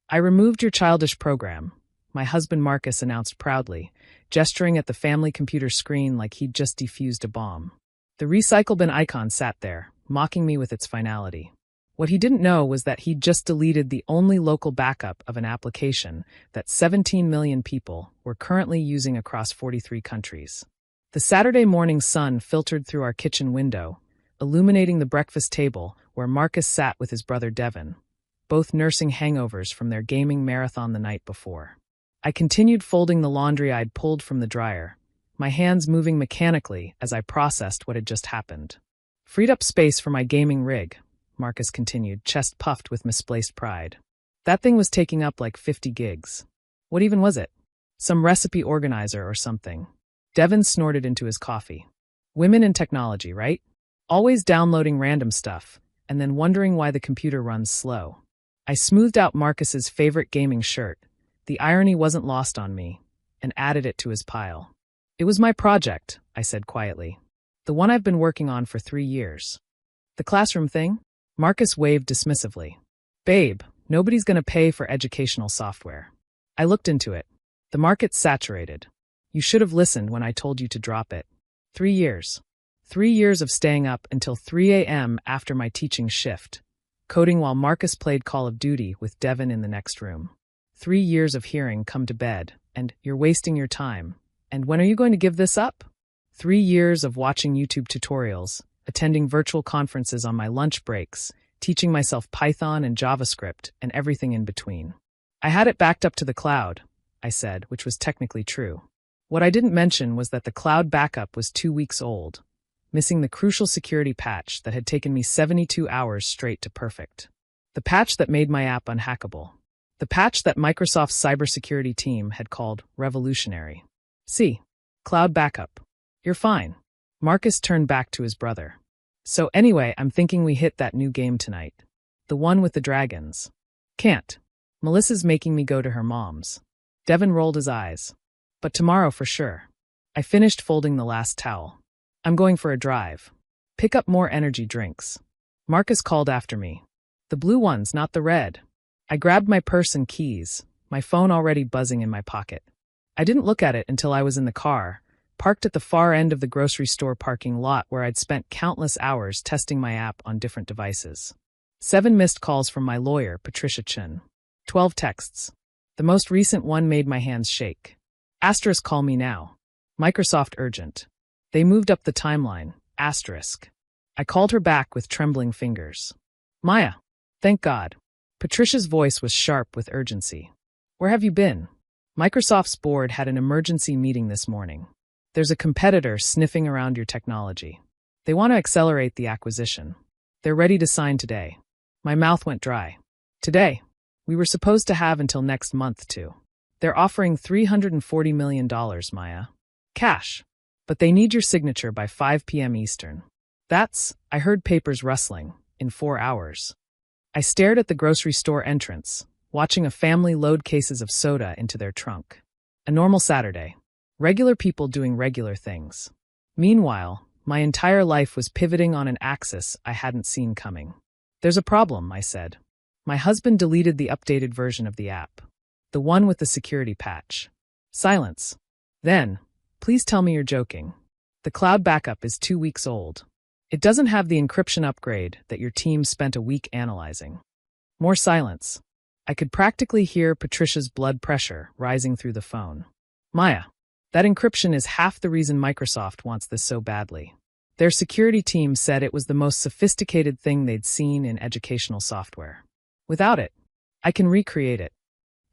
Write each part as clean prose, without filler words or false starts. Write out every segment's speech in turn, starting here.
I removed your childish program, my husband Marcus announced proudly, gesturing at the family computer screen like he'd just defused a bomb. The recycle bin icon sat there, mocking me with its finality. What he didn't know was that he'd just deleted the only local backup of an application that 17 million people were currently using across 43 countries. The Saturday morning sun filtered through our kitchen window, illuminating the breakfast table where Marcus sat with his brother Devin, both nursing hangovers from their gaming marathon the night before. I continued folding the laundry I'd pulled from the dryer, my hands moving mechanically as I processed what had just happened. Freed up space for my gaming rig, Marcus continued, chest puffed with misplaced pride. That thing was taking up like 50 gigs. What even was it? Some recipe organizer or something. Devin snorted into his coffee. Women in technology, right? Always downloading random stuff, and then wondering why the computer runs slow. I smoothed out Marcus's favorite gaming shirt. The irony wasn't lost on me, and added it to his pile. It was my project, I said quietly. The one I've been working on for 3 years. The classroom thing? Marcus waved dismissively. Babe, nobody's gonna pay for educational software. I looked into it. The market's saturated. You should have listened when I told you to drop it. 3 years. 3 years of staying up until 3 a.m. after my teaching shift, coding while Marcus played Call of Duty with Devin in the next room. 3 years of hearing come to bed, and you're wasting your time. And when are you going to give this up? 3 years of watching YouTube tutorials, attending virtual conferences on my lunch breaks, teaching myself Python and JavaScript, and everything in between. I had it backed up to the cloud, I said, which was technically true. What I didn't mention was that the cloud backup was 2 weeks old, missing the crucial security patch that had taken me 72 hours straight to perfect. The patch that made my app unhackable. The patch that Microsoft's cybersecurity team had called revolutionary. See, cloud backup. You're fine. Marcus turned back to his brother. So anyway, I'm thinking we hit that new game tonight. The one with the dragons. Can't. Melissa's making me go to her mom's. Devin rolled his eyes. But tomorrow for sure. I finished folding the last towel. I'm going for a drive. Pick up more energy drinks. Marcus called after me. The blue ones, not the red. I grabbed my purse and keys, my phone already buzzing in my pocket. I didn't look at it until I was in the car, parked at the far end of the grocery store parking lot where I'd spent countless hours testing my app on different devices. 7 missed calls from my lawyer, Patricia Chen. 12 texts. The most recent one made my hands shake. Asterisk call me now. Microsoft urgent. They moved up the timeline. Asterisk. I called her back with trembling fingers. Maya. Thank God. Patricia's voice was sharp with urgency. Where have you been? Microsoft's board had an emergency meeting this morning. There's a competitor sniffing around your technology. They want to accelerate the acquisition. They're ready to sign today. My mouth went dry. Today? We were supposed to have until next month to. They're offering $340 million, Maya. Cash. But they need your signature by 5 p.m. Eastern. I heard papers rustling, in 4 hours. I stared at the grocery store entrance, watching a family load cases of soda into their trunk. A normal Saturday. Regular people doing regular things. Meanwhile, my entire life was pivoting on an axis I hadn't seen coming. There's a problem, I said. My husband deleted the updated version of the app. The one with the security patch. Silence. Then, please tell me you're joking. The cloud backup is 2 weeks old. It doesn't have the encryption upgrade that your team spent a week analyzing. More silence. I could practically hear Patricia's blood pressure rising through the phone. Maya, that encryption is half the reason Microsoft wants this so badly. Their security team said it was the most sophisticated thing they'd seen in educational software. Without it, I can recreate it.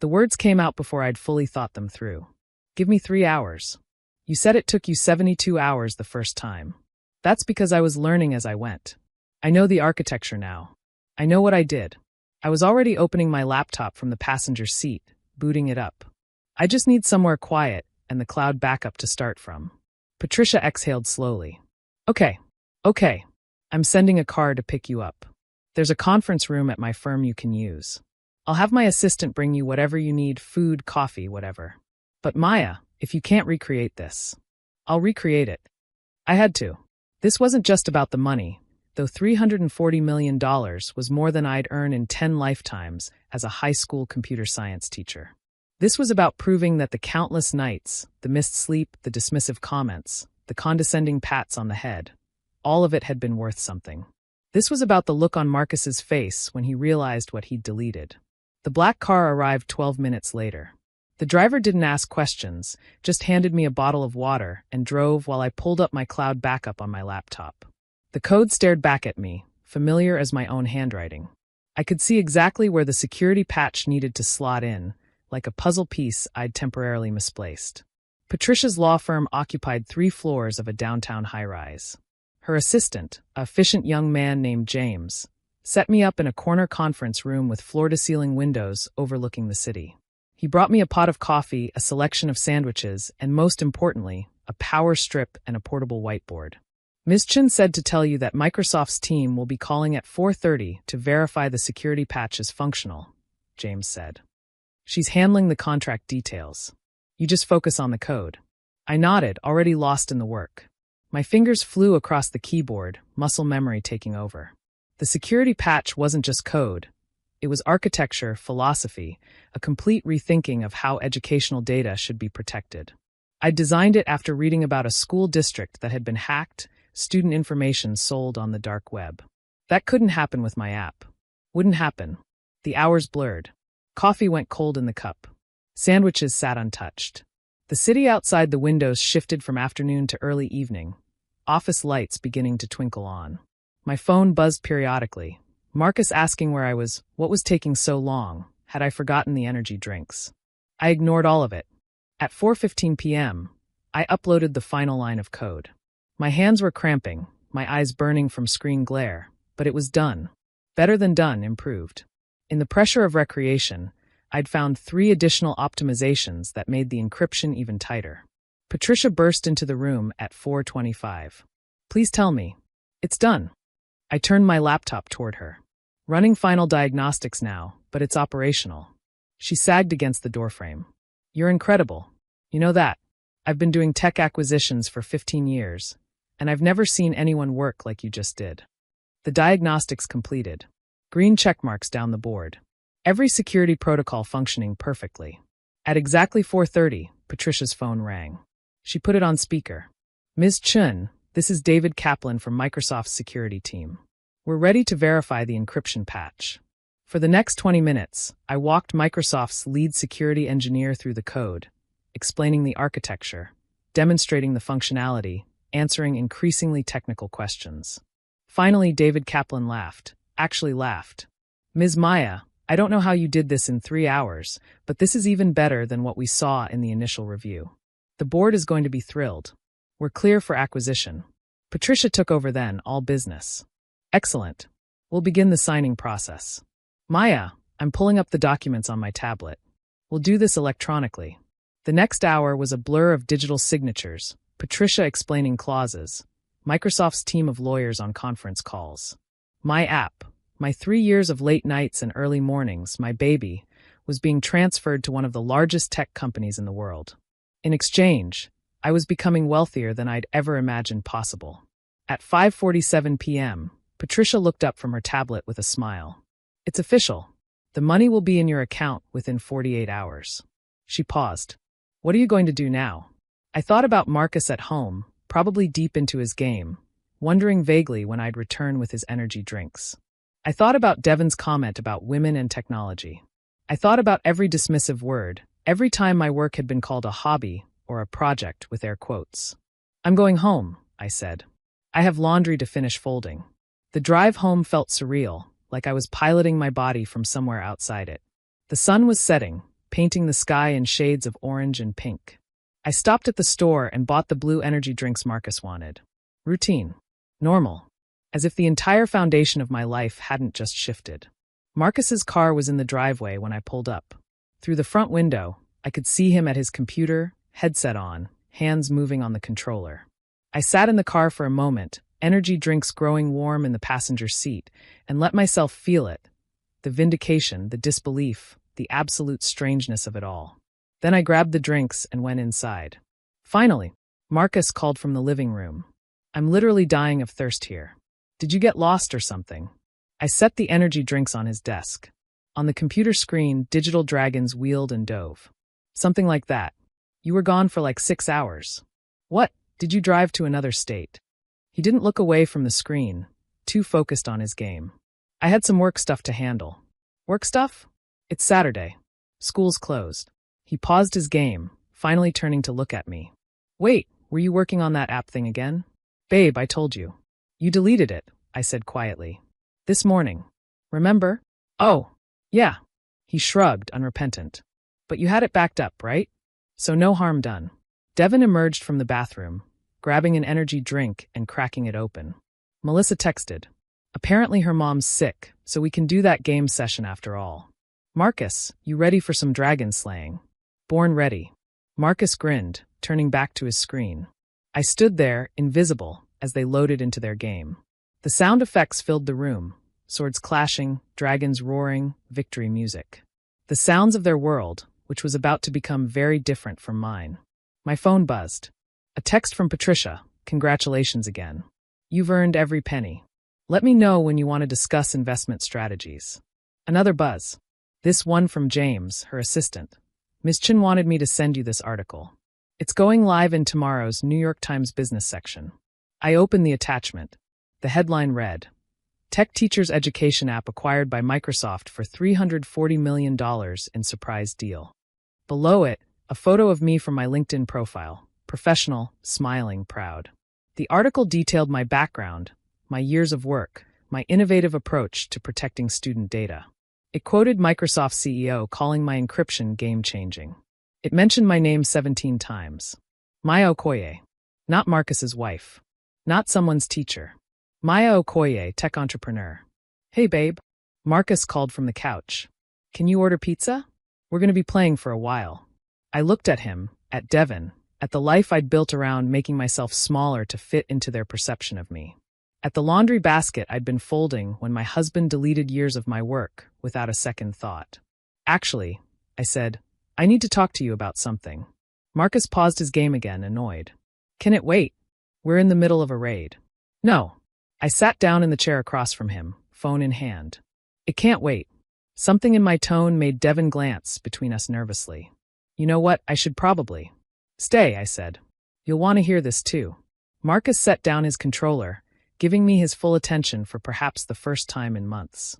The words came out before I'd fully thought them through. Give me 3 hours. You said it took you 72 hours the first time. That's because I was learning as I went. I know the architecture now. I know what I did. I was already opening my laptop from the passenger seat, booting it up. I just need somewhere quiet and the cloud backup to start from. Patricia exhaled slowly. Okay. I'm sending a car to pick you up. There's a conference room at my firm you can use. I'll have my assistant bring you whatever you need, food, coffee, whatever. But Maya, if you can't recreate this, I'll recreate it. I had to. This wasn't just about the money. though $340 million was more than I'd earn in 10 lifetimes as a high school computer science teacher. This was about proving that the countless nights, the missed sleep, the dismissive comments, the condescending pats on the head, all of it had been worth something. This was about the look on Marcus's face when he realized what he'd deleted. The black car arrived 12 minutes later. The driver didn't ask questions, just handed me a bottle of water and drove while I pulled up my cloud backup on my laptop. The code stared back at me, familiar as my own handwriting. I could see exactly where the security patch needed to slot in, like a puzzle piece I'd temporarily misplaced. Patricia's law firm occupied 3 floors of a downtown high-rise. Her assistant, a efficient young man named James, set me up in a corner conference room with floor-to-ceiling windows overlooking the city. He brought me a pot of coffee, a selection of sandwiches, and most importantly, a power strip and a portable whiteboard. Ms. Chen said to tell you that Microsoft's team will be calling at 4:30 to verify the security patch is functional, James said. She's handling the contract details. You just focus on the code. I nodded, already lost in the work. My fingers flew across the keyboard, muscle memory taking over. The security patch wasn't just code. It was architecture, philosophy, a complete rethinking of how educational data should be protected. I designed it after reading about a school district that had been hacked, student information sold on the dark web. That couldn't happen with my app. Wouldn't happen. The hours blurred. Coffee went cold in the cup. Sandwiches sat untouched. The city outside the windows shifted from afternoon to early evening, office lights beginning to twinkle on. My phone buzzed periodically. Marcus asking where I was, what was taking so long, had I forgotten the energy drinks. I ignored all of it. At 4:15 p.m., I uploaded the final line of code. My hands were cramping, my eyes burning from screen glare, but it was done. Better than done, improved. In the pressure of recreation, I'd found 3 additional optimizations that made the encryption even tighter. Patricia burst into the room at 4:25. Please tell me. It's done. I turned my laptop toward her. Running final diagnostics now, but it's operational. She sagged against the doorframe. You're incredible. You know that. I've been doing tech acquisitions for 15 years, and I've never seen anyone work like you just did. The diagnostics completed. Green checkmarks down the board. Every security protocol functioning perfectly. At exactly 4:30, Patricia's phone rang. She put it on speaker. Ms. Chun, this is David Kaplan from Microsoft's security team. We're ready to verify the encryption patch. For the next 20 minutes, I walked Microsoft's lead security engineer through the code, explaining the architecture, demonstrating the functionality, answering increasingly technical questions. Finally, David Kaplan laughed. Actually laughed. Ms. Maya, I don't know how you did this in 3 hours, but this is even better than what we saw in the initial review. The board is going to be thrilled. We're clear for acquisition. Patricia took over then, all business. Excellent. We'll begin the signing process. Maya, I'm pulling up the documents on my tablet. We'll do this electronically. The next hour was a blur of digital signatures, Patricia explaining clauses, Microsoft's team of lawyers on conference calls. My app, my 3 years of late nights and early mornings, my baby, was being transferred to one of the largest tech companies in the world. In exchange, I was becoming wealthier than I'd ever imagined possible. At 5:47 p.m., Patricia looked up from her tablet with a smile. It's official. The money will be in your account within 48 hours. She paused. What are you going to do now? I thought about Marcus at home, probably deep into his game, wondering vaguely when I'd return with his energy drinks. I thought about Devin's comment about women and technology. I thought about every dismissive word, every time my work had been called a hobby or a project with air quotes. I'm going home, I said. I have laundry to finish folding. The drive home felt surreal, like I was piloting my body from somewhere outside it. The sun was setting, painting the sky in shades of orange and pink. I stopped at the store and bought the blue energy drinks Marcus wanted. Routine. Normal. As if the entire foundation of my life hadn't just shifted. Marcus's car was in the driveway when I pulled up. Through the front window, I could see him at his computer, headset on, hands moving on the controller. I sat in the car for a moment, energy drinks growing warm in the passenger seat, and let myself feel it. The vindication, the disbelief, the absolute strangeness of it all. Then I grabbed the drinks and went inside. Finally, Marcus called from the living room. I'm literally dying of thirst here. Did you get lost or something? I set the energy drinks on his desk. On the computer screen, digital dragons wheeled and dove. Something like that. You were gone for like 6 hours. What? Did you drive to another state? He didn't look away from the screen, too focused on his game. I had some work stuff to handle. Work stuff? It's Saturday. School's closed. He paused his game, finally turning to look at me. Wait, were you working on that app thing again? Babe, I told you. You deleted it, I said quietly. This morning. Remember? Oh, yeah. He shrugged, unrepentant. But you had it backed up, right? So no harm done. Devin emerged from the bathroom, grabbing an energy drink and cracking it open. Melissa texted. Apparently her mom's sick, so we can do that game session after all. Marcus, you ready for some dragon slaying? Born ready. Marcus grinned, turning back to his screen. I stood there, invisible, as they loaded into their game. The sound effects filled the room, swords clashing, dragons roaring, victory music. The sounds of their world, which was about to become very different from mine. My phone buzzed. A text from Patricia. Congratulations again. You've earned every penny. Let me know when you want to discuss investment strategies. Another buzz. This one from James, her assistant. Ms. Chin wanted me to send you this article. It's going live in tomorrow's New York Times business section. I opened the attachment. The headline read, Tech Teachers Education App acquired by Microsoft for $340 million in surprise deal. Below it, a photo of me from my LinkedIn profile, professional, smiling, proud. The article detailed my background, my years of work, my innovative approach to protecting student data. It quoted Microsoft CEO calling my encryption game-changing. It mentioned my name 17 times. Maya Okoye. Not Marcus's wife. Not someone's teacher. Maya Okoye, tech entrepreneur. Hey babe. Marcus called from the couch. Can you order pizza? We're going to be playing for a while. I looked at him, at Devin, at the life I'd built around making myself smaller to fit into their perception of me. At the laundry basket I'd been folding when my husband deleted years of my work without a second thought. Actually, I said, I need to talk to you about something. Marcus paused his game again, annoyed. Can it wait? We're in the middle of a raid. No. I sat down in the chair across from him, phone in hand. It can't wait. Something in my tone made Devin glance between us nervously. You know what, I should probably. Stay, I said. You'll want to hear this too. Marcus set down his controller, giving me his full attention for perhaps the first time in months.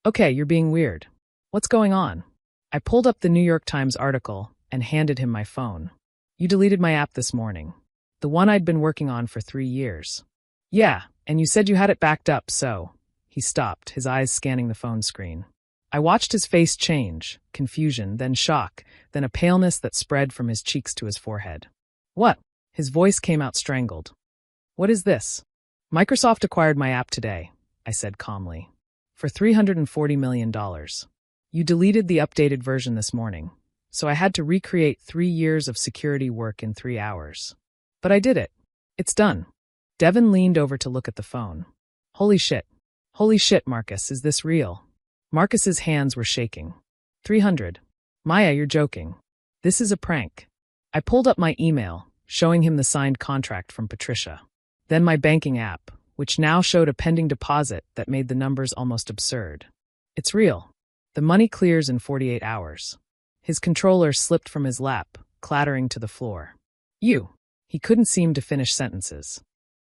Okay, you're being weird. What's going on? I pulled up the New York Times article and handed him my phone. You deleted my app this morning. The one I'd been working on for 3 years. Yeah, and you said you had it backed up, so... He stopped, his eyes scanning the phone screen. I watched his face change, confusion, then shock, then a paleness that spread from his cheeks to his forehead. What? His voice came out strangled. What is this? Microsoft acquired my app today, I said calmly. For $340 million. You deleted the updated version this morning, so I had to recreate 3 years of security work in 3 hours. But I did it. It's done. Devin leaned over to look at the phone. Holy shit. Holy shit, Marcus, is this real? Marcus's hands were shaking. 300. Maya, you're joking. This is a prank. I pulled up my email, showing him the signed contract from Patricia. Then my banking app, which now showed a pending deposit that made the numbers almost absurd. It's real. The money clears in 48 hours. His controller slipped from his lap, clattering to the floor. You. He couldn't seem to finish sentences.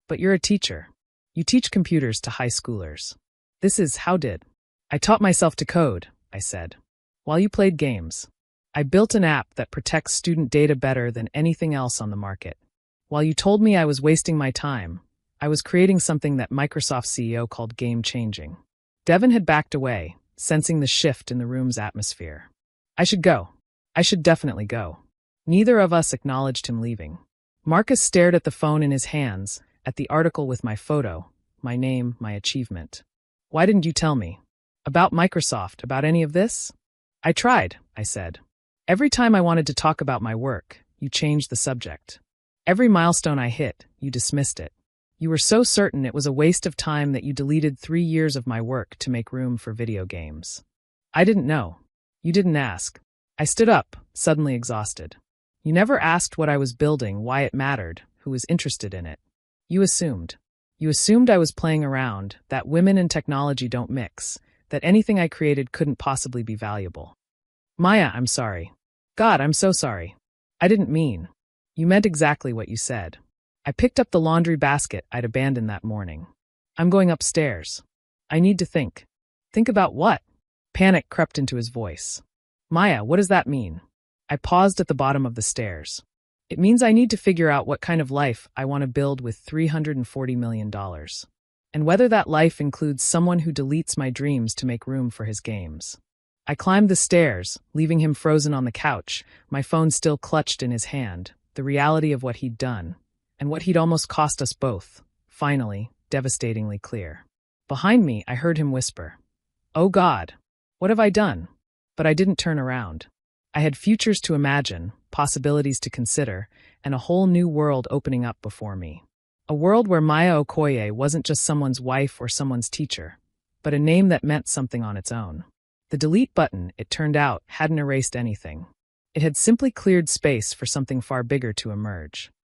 But you're a teacher. You teach computers to high schoolers. This is how did. I taught myself to code, I said. While you played games. I built an app that protects student data better than anything else on the market. While you told me I was wasting my time, I was creating something that Microsoft CEO called game-changing. Devin had backed away, sensing the shift in the room's atmosphere. I should go. I should definitely go. Neither of us acknowledged him leaving. Marcus stared at the phone in his hands, at the article with my photo, my name, my achievement. Why didn't you tell me? About Microsoft, about any of this? I tried, I said. Every time I wanted to talk about my work, you changed the subject. Every milestone I hit, you dismissed it. You were so certain it was a waste of time that you deleted 3 years of my work to make room for video games. I didn't know. You didn't ask. I stood up, suddenly exhausted. You never asked what I was building, why it mattered, who was interested in it. You assumed. You assumed I was playing around, that women and technology don't mix, that anything I created couldn't possibly be valuable. Maya, I'm sorry. God, I'm so sorry. I didn't mean. You meant exactly what you said. I picked up the laundry basket I'd abandoned that morning. I'm going upstairs. I need to think. Think about what? Panic crept into his voice. Maya, what does that mean? I paused at the bottom of the stairs. It means I need to figure out what kind of life I want to build with $340 million. And whether that life includes someone who deletes my dreams to make room for his games. I climbed the stairs, leaving him frozen on the couch, my phone still clutched in his hand, the reality of what he'd done, and what he'd almost cost us both, finally, devastatingly clear. Behind me, I heard him whisper, "Oh God, what have I done?" But I didn't turn around. I had futures to imagine, possibilities to consider, and a whole new world opening up before me. A world where Maya Okoye wasn't just someone's wife or someone's teacher, but a name that meant something on its own. The delete button, it turned out, hadn't erased anything. It had simply cleared space for something far bigger to emerge.